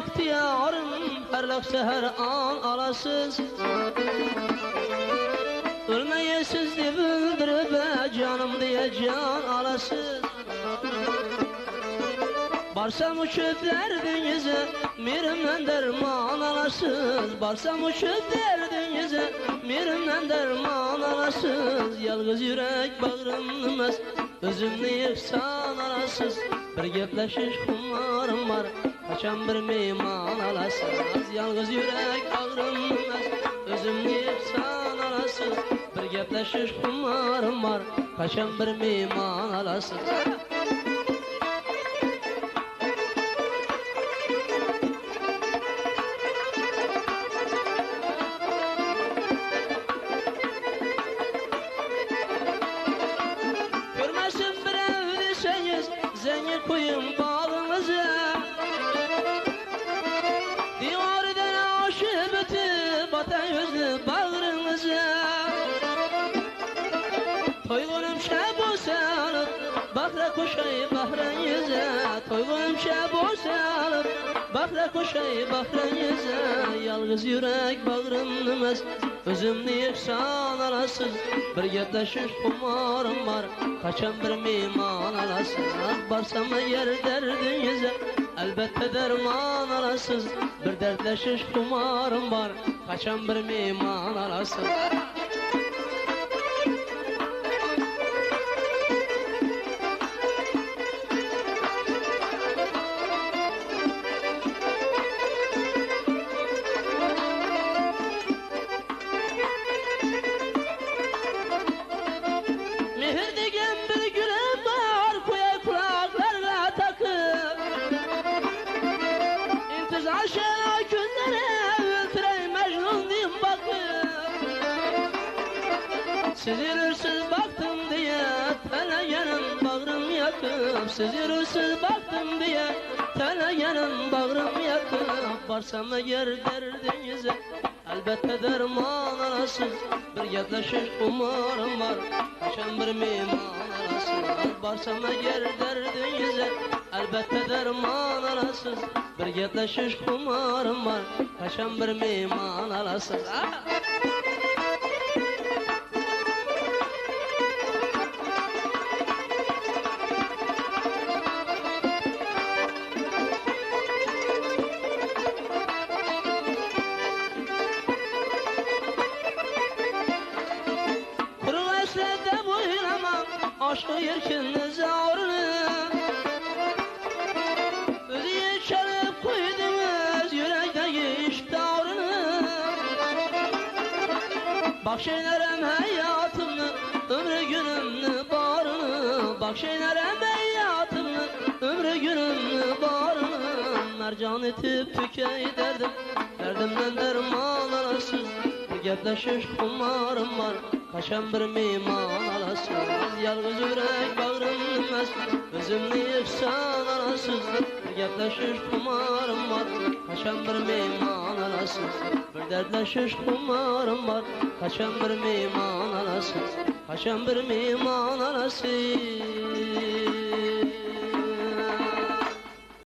ixtiyarım, her lafza her an alasız. Ölmeyesiz diye bildirip canım diye can alasız. Barsam uçup derdinize, mirimden derman alasız. Barsam uçup derdinize, mirimden derman alasız. Yalnız yürek bağrımnımaz, özümni ihsan alasız. Bir gepleşiş kumarım var, kaçan bir meyman alasız. Yalnız yürek bağrımnımaz, özümni ihsan alasız. Bir gepleşiş kumarım var, kaçan bir meyman alasız. Zengin koyun bağınıza, divardan aşıp ötüp batan yüzlü bağrınıza. Toygunum şeb olsa alıp bakra koşayı bahran yüze. Toygunum şeb olsa alıp bakra koşayı bahran yüze. Yalnız yürek bağrımnımaz, özümni ihsan alasız. Bir gepleşiş kumarım var, kaçan bir meyman alasız. Barsam yer derdinize, elbette derman alasız. Bir dertleşiş kumarım var, kaçan bir meyman alasız. Mehir degen bir gülüm var, koya kulaklarla takıp. İntizar şena günlere öldürey Mecnun diyeyim bakıp. Siz yürürsüz baktım diye telegenim bağrım yakıp. Siz yürürsüz baktım diye telegenim bağrım yakıp. Barsam eğer derdinize, elbette derman alasız. Bir gepleşiş kumarım var, kaçan bir meyman alasız. Barsam eğer derdinize, elbette derman alasız. Bir gepleşiş kumarım var, kaçan bir meyman alasız. Aşkı yerkiniz ağrını, özüye çalıp koydunuz yürekteki iş tavrını. Bakşeylerem hayatımı, ömrü günümü barını. Bakşeylerem hayatımı, ömrü günümü barını. Mercan etip tükey derdim, derdimden derman alasız. Bir gepleşiş kumarım var, kaçan bir meyman alasız. Yalnız yürek bağrımnımaz, özümni ihsan alasız. Bir gepleşiş kumarım var, kaçan bir meyman alasız. Bir dertleşiş kumarım var, kaçan bir meyman alasız. Kaçan bir meyman alasız.